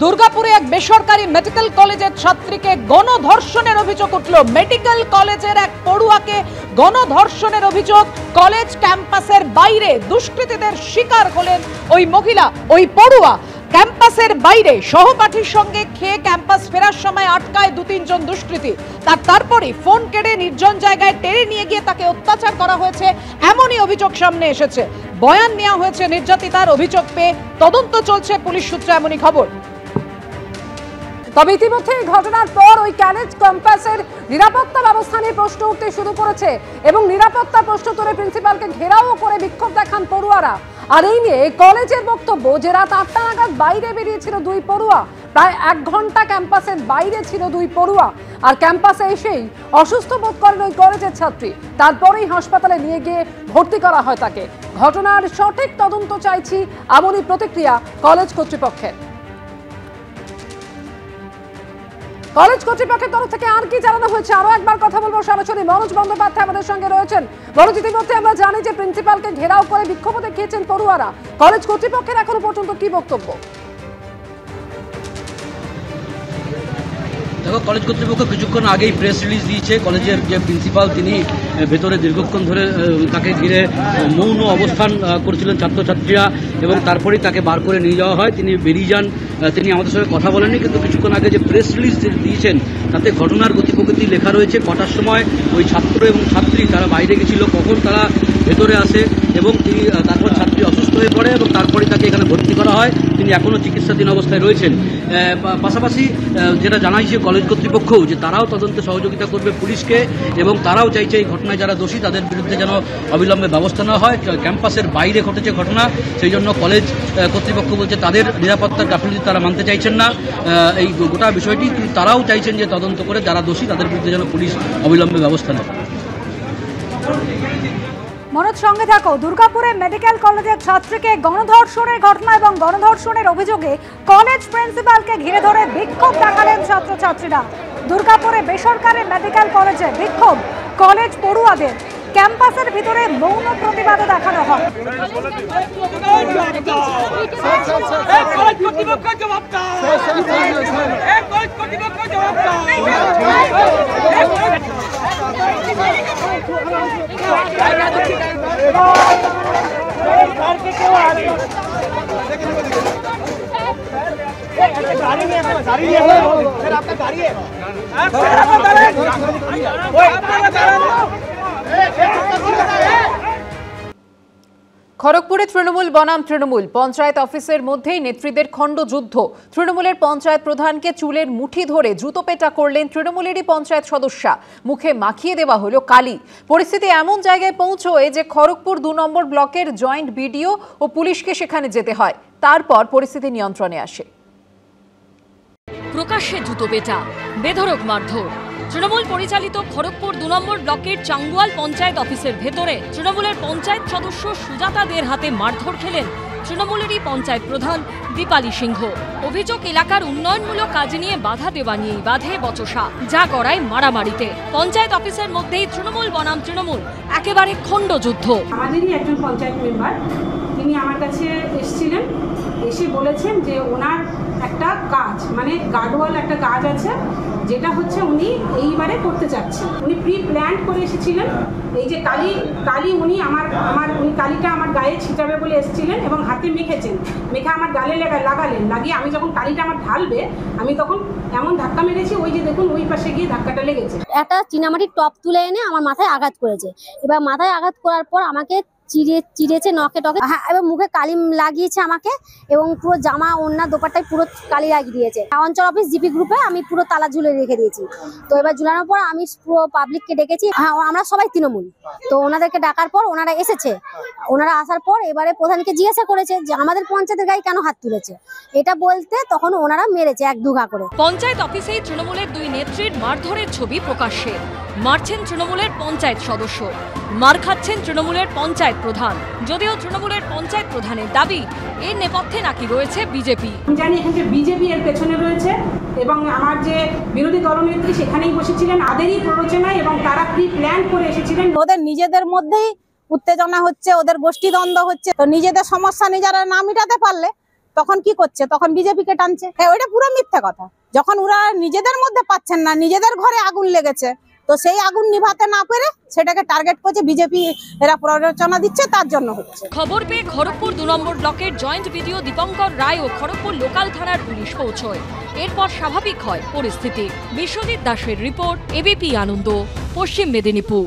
দুর্গাপুরে এক বেসরকারি মেডিকেল কলেজের ছাত্রীকে গণধর্ষণের অভিযোগ উঠল। মেডিকেল কলেজের এক পড়ুয়াকে গণধর্ষণের অভিযোগ। কলেজ ক্যাম্পাসের বাইরে দুষ্কৃতীদের শিকার হলেন ওই মহিলা, ওই পড়ুয়া। ক্যাম্পাসের বাইরে সহপাঠীর সঙ্গে খেয়ে ক্যাম্পাস ফেরার সময় আটকায় 2-3 জন দুষ্কৃতী। তারপরে ফোন কেড়ে নির্জন জায়গায় টেনে নিয়ে গিয়ে তাকে অত্যাচার করা হয়েছে, এমনই অভিযোগ সামনে এসেছে। বয়ান নেওয়া হয়েছে নির্যাতিতার। অভিযোগ পেয়ে তদন্ত চলছে পুলিশ সূত্রে, এমনই খবর। তবে ইতিমধ্যে এই ঘটনার পর ওই কলেজ ক্যাম্পাসের নিরাপত্তা ব্যবস্থা নিয়ে প্রশ্ন উঠতে শুরু করেছে এবং নিরাপত্তা প্রশ্ন তুলে প্রিন্সিপালকে ঘেরাও করে বিক্ষোভ দেখান পড়ুয়ারা। আর এই নিয়ে কলেজের বক্তব্য যে রাত 8টা নাগাদ বাইরে বেরিয়েছিল 2 পড়ুয়া, প্রায় 1 ঘন্টা ক্যাম্পাসের বাইরে ছিল 2 পড়ুয়া। আর ক্যাম্পাসে এসেই অসুস্থ বোধ করেন ওই কলেজের ছাত্রী। তারপরেই হাসপাতালে নিয়ে গিয়ে ভর্তি করা হয় তাকে। ঘটনার সঠিক তদন্ত চাইছি, এমনই প্রতিক্রিয়া কলেজ কর্তৃপক্ষের। কলেজ কর্তৃপক্ষের তরফ থেকে আর কি জানানো হয়েছে আরো একবার কথা বলবো। সরাসরি মনোজ বন্দ্যোপাধ্যায় আমাদের সঙ্গে রয়েছেন। মনোজ, ইতিমধ্যে আমরা জানি যে প্রিন্সিপালকে ঘেরাও করে বিক্ষোভ দেখিয়েছেন পড়ুয়ারা। কলেজ কর্তৃপক্ষের এখনো পর্যন্ত কি বক্তব্য? দেখো, কলেজ কর্তৃপক্ষ কিছুক্ষণ আগেই প্রেস রিলিজ দিয়েছে। কলেজের যে প্রিন্সিপাল তিনি ভেতরে দীর্ঘক্ষণ ধরে তাকে ঘিরে মৌন অবস্থান করেছিলেন ছাত্রছাত্রীরা এবং তারপরেই তাকে বার করে নিয়ে যাওয়া হয়। তিনি বেরিয়ে যান, তিনি আমাদের সঙ্গে কথা বলেননি। কিন্তু কিছুক্ষণ আগে যে প্রেস রিলিজ দিয়েছেন তাতে ঘটনার গতিপ্রকৃতি লেখা রয়েছে। কটার সময় ওই ছাত্র এবং ছাত্রী তারা বাইরে গেছিল, কখন তারা ভেতরে আসে এবং তিনি তারপর ছাত্রী অসুস্থ হয়ে পড়ে এবং তারপরে তাকে এখানে ভর্তি করা হয়। তিনি এখনও চিকিৎসাধীন অবস্থায় রয়েছেন। পাশাপাশি যেটা জানাইছে কলেজ কর্তৃপক্ষও যে তারাও তদন্তে সহযোগিতা করবে পুলিশকে এবং তারাও চাইছে এই ঘটনায় যারা দোষী তাদের বিরুদ্ধে যেন অবিলম্বে ব্যবস্থা নেওয়া হয়। ক্যাম্পাসের বাইরে ঘটেছে ঘটনা, সেই জন্য কলেজ কর্তৃপক্ষ বলছে তাদের নিরাপত্তার গাফিলতি তারা মানতে চাইছেন না এই গোটা বিষয়টি। তারাও চাইছেন যে তদন্ত করে যারা দোষী তাদের বিরুদ্ধে যেন পুলিশ অবিলম্বে ব্যবস্থা নেয়। মনোজ, সঙ্গে থাকো। দুর্গাপুরে মেডিকেল কলেজের ছাত্রীকে গণধর্ষণের ঘটনা এবং গণধর্ষণের অভিযোগে কলেজ প্রিন্সিপালকে ঘিরে ধরে বিক্ষোভ দেখালেন ছাত্রছাত্রীরা। দুর্গাপুরে বেসরকারি মেডিকেল কলেজে বিক্ষোভ কলেজ পড়ুয়াদের। ক্যাম্পাসের ভিতরে মৌন প্রতিবাদ দেখানো হয়। খড়গপুরে তৃণমূল বনাম তৃণমূল পঞ্চায়েত অফিসের মধ্যেই নেত্রীদের খণ্ডযুদ্ধ। তৃণমূলের পঞ্চায়েত প্রধানকে চুলের মুঠি ধরে জুতো পেটা করলেন তৃণমূলেরই পঞ্চায়েত সদস্যা। মুখে মাখিয়ে দেওয়া হলো কালি। পরিস্থিতি এমন জায়গায় পৌঁছয় যে খড়গপুর 2 নম্বর ব্লকের জয়েন্ট বিডিও ও পুলিশকে সেখানে যেতে হয়। তারপর পরিস্থিতি নিয়ন্ত্রণে আসে। প্রকাশ্যে জুতো পেটা, বেধড়ক মারধর। তৃণমূল পরিচালিত খড়গপুর 2 নম্বর ব্লকের চাঙ্গুয়াল পঞ্চায়েত অফিসের ভেতরে তৃণমূলের পঞ্চায়েত সদস্য সুজাতাদের হাতে মারধর খেলেন তৃণমূলেরই পঞ্চায়েত প্রধান দীপালি সিংহ। অভিযোগ, এলাকার উন্নয়নমূলক কাজ নিয়ে বাধা দেওয়া নিয়েই বাধে বচসা, যা করায় মারামারিতে। পঞ্চায়েত অফিসের মধ্যেই তৃণমূল বনাম তৃণমূল, একেবারে খণ্ডযুদ্ধ। আমাদেরই একজন পঞ্চায়েত মেম্বার, তিনি আমার কাছে এসেছিলেন, এসে বলেছেন যে ওনার একটা কাজ, মানে গার্ডওয়াল একটা কাজ আছে, যেটা হচ্ছে উনি এইবারে করতে চাচ্ছেন। উনি প্রি প্ল্যান করে এসেছিলেন। এই যে কালি উনি উনি কালিটা আমার গায়ে ছিটাবে বলে এসেছিলেন এবং হাতে মেখেছেন, মেখে আমার গালে লাগালেন। লাগিয়ে আমি যখন কালিটা আমার ঢালবে, আমি তখন এমন ধাক্কা মেরেছি, ওই যে দেখুন ওই পাশে গিয়ে ধাক্কাটা লেগেছে। একটা চীনামাটির টপ তুলে এনে আমার মাথায় আঘাত করেছে। এবার মাথায় আঘাত করার পর আমাকে চিড়েছে নখে টকে, এবং মুখে কালি লাগিয়েছে আমাকে, এবং পুরো জামা ওড়না দোপাট্টায় পুরো কালি লাগিয়ে দিয়েছে। অঞ্চল অফিস জিপি গ্রুপে আমি পুরো তালা ঝুলে রেখে দিয়েছি। তো এবার ঝুলানোর পর আমি পুরো পাবলিককে ডেকেছি। আমরা সবাই তৃণমূল, তো ওনাদেরকে ডাকার পর ওনারা এসেছে। ওনারা আসার পর এবারে প্রধানকে জিজ্ঞাসা করেছে যে আমাদের পঞ্চায়েতের গায়ে কেন হাত তুলেছে, এটা বলতে তখন ওনারা মেরেছে 1-2 ঘা করে। পঞ্চায়েত অফিসেই তৃণমূলের 2 নেত্রীর মারধরের ছবি প্রকাশ্যে। মারছেন তৃণমূলের পঞ্চায়েত সদস্য, মার খাচ্ছেন তৃণমূলের পঞ্চায়েত প্রধান। যদিও তৃণমূলের পঞ্চায়েত প্রধানের দাবি এর নেপথ্যে নাকি রয়েছে বিজেপি। আমি জানি এখানে বিজেপি এর পেছনে রয়েছে এবং আমার যে বিরোধী দলনেত্রী সেখানেই বসেছিলেন, তাদেরই প্ররোচনায় এবং তারা প্রি প্ল্যান করে এসেছিলেন। ওদের নিজেদের মধ্যেই উত্তেজনা হচ্ছে, ওদের গোষ্ঠীদ্বন্দ্ব হচ্ছে। তো নিজেদের সমস্যা নিজেরা না মিটাতে পারলে তখন কি করছে, তখন বিজেপিকে টানছে। হ্যাঁ, ওইটা পুরো মিথ্যা কথা। যখন ওরা নিজেদের মধ্যে পাচ্ছেন না, নিজেদের ঘরে আগুন লেগেছে, তো সেই আগুন নিভাতে না পেরে সেটাকে টার্গেট করছে বিজেপি, এরা প্ররোচনা দিচ্ছে, তার জন্য হচ্ছে। খবর পেয়ে খড়গপুর 2 নম্বর ব্লকের জয়েন্ট বিডিও দীপঙ্কর রায় ও খড়গপুর লোকাল থানার পুলিশ পৌঁছয়। এরপর স্বাভাবিক হয় পরিস্থিতি। বিশ্বজিৎ দাসের রিপোর্ট, এবিপি আনন্দ, পশ্চিম মেদিনীপুর।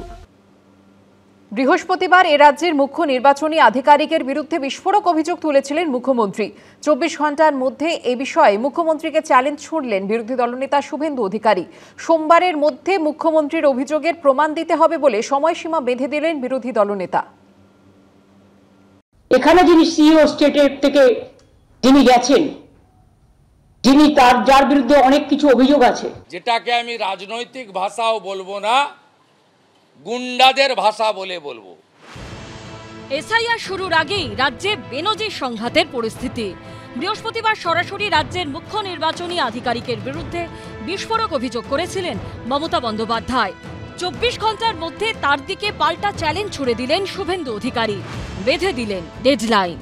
বৃহস্পতিবার এ রাজ্যের মুখ্য নির্বাচনী আধিকারিকের বিরুদ্ধে বিস্ফোরক অভিযোগ তুলেছিলেন মুখ্যমন্ত্রী। 24 ঘন্টার মধ্যে এ বিষয়ে মুখ্যমন্ত্রীকে চ্যালেঞ্জ ছুড়লেন বিরোধী দলনেতা শুভেন্দু অধিকারী। সোমবারের মধ্যে মুখ্যমন্ত্রীর অভিযোগের প্রমাণ দিতে হবে বলে সময়সীমা বেঁধে দিলেন বিরোধী দলনেতা। এখানে যিনি সিইও স্টেটের থেকে যিনি গেছেন, যিনি যার বিরুদ্ধে অনেক কিছু অভিযোগ আছে, যেটাকে আমি রাজনৈতিক ভাষাও বলবো না, গুন্ডাদের ভাষা বলে বলবো। এসআইআর শুরুর আগেই রাজ্যে বেনজির সংঘাতের পরিস্থিতি। বৃহস্পতিবার সরাসরি রাজ্যের মুখ্য নির্বাচনী আধিকারিকের বিরুদ্ধে বিস্ফোরক অভিযোগ করেছিলেন মমতা বন্দ্যোপাধ্যায়। 24 ঘন্টার মধ্যে তার দিকে পাল্টা চ্যালেঞ্জ ছুড়ে দিলেন শুভেন্দু অধিকারী, বেঁধে দিলেন ডেডলাইন।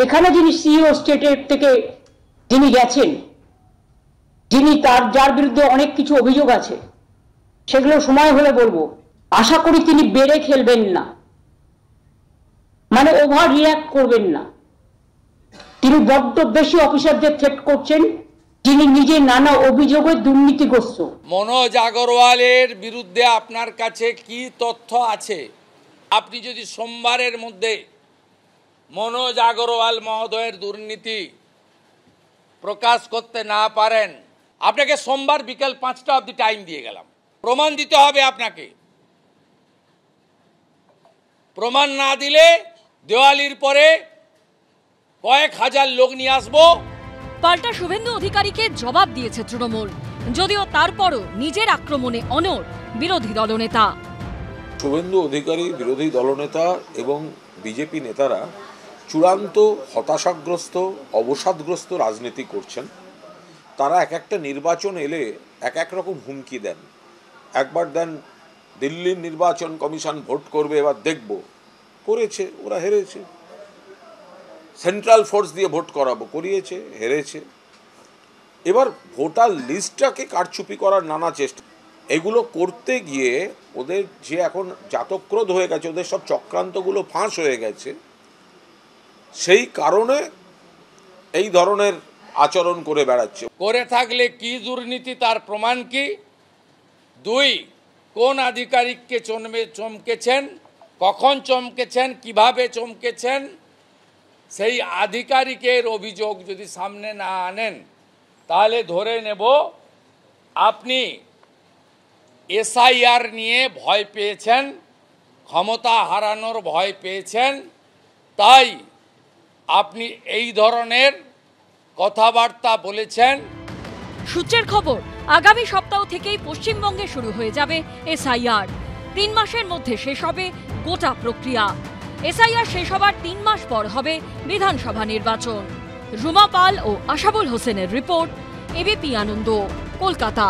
এখানে যিনি সিইও স্টেটের থেকে যিনি গেছেন, যিনি যার বিরুদ্ধে অনেক কিছু অভিযোগ আছে, সেগুলো সময় হলে বলবো। আশা করি তিনি বেড়ে খেলবেন না, মানে ওভার রিঅ্যাক্ট করবেন না। তিনি বড্ড বেশি অফিসারদের থ্রেট করছেন, যিনি নিজে নানা অভিযোগে দুর্নীতিগ্রস্ত। মনোজ আগরওয়ালের বিরুদ্ধে আপনার কাছে কি তথ্য আছে? আপনি যদি সোমবারের মধ্যে মনোজ আগরওয়াল মহোদয়ের দুর্নীতি প্রকাশ করতে না পারেন, আপনাকে সোমবার বিকেল 5টা অবধি টাইম দিয়ে গেলাম। প্রমাণ দিতে হবে আপনাকে। প্রমাণ না দিলে দেওয়ালির পরে কয়েক হাজার লোক নিয়ে আসবো। পাল্টা শুভেন্দু অধিকারীকে জবাব দিয়েছে তৃণমূল, যদিও তারপরও নিজের আক্রমণে অনড় বিরোধী দলনেতা। শুভেন্দু অধিকারী বিরোধী দলনেতা এবং বিজেপি নেতারা চূড়ান্ত হতাশাগ্রস্ত, অবসাদগ্রস্ত রাজনীতি করছেন। তারা এক একটা নির্বাচন এলে এক এক রকম হুমকি দেন। একবার দেন দিল্লির নির্বাচন কমিশন ভোট করবে, এবার দেখব, করেছে, ওরা হেরেছে। সেন্ট্রাল ফোর্স দিয়ে ভোট করাবো, করিয়েছে, হেরেছে। এবার ভোটার লিস্টটাকে কারচুপি করার নানা চেষ্টা, এগুলো করতে গিয়ে ওদের যে এখন জাতক্রোধ হয়ে গেছে, ওদের সব চক্রান্তগুলো ফাঁস হয়ে গেছে, সেই কারণে এই ধরনের আচরণ করে বেড়াচ্ছে। করে থাকলে কি দুর্নীতি, তার প্রমাণ কি? 2, কোন আধিকারিককে চমকেছেন, কখন চমকেছেন, কিভাবে চমকেছেন, সেই আধিকারিকের অভিযোগ যদি সামনে না আনেন, তাহলে ধরে নেব আপনি এসআইআর নিয়ে ভয় পেয়েছেন, ক্ষমতা হারানোর ভয় পেয়েছেন, তাই আপনি এই ধরনের কথাবার্তা বলেছেন। সূত্রের খবর, আগামী সপ্তাহ থেকেই পশ্চিমবঙ্গে শুরু হয়ে যাবে এসআইআর। 3 মাসের মধ্যে শেষ হবে গোটা প্রক্রিয়া। এসআইআর শেষ হবার 3 মাস পর হবে বিধানসভা নির্বাচন। রুমা পাল ও আশাবুল হোসেনের রিপোর্ট, এবিপি আনন্দ, কলকাতা।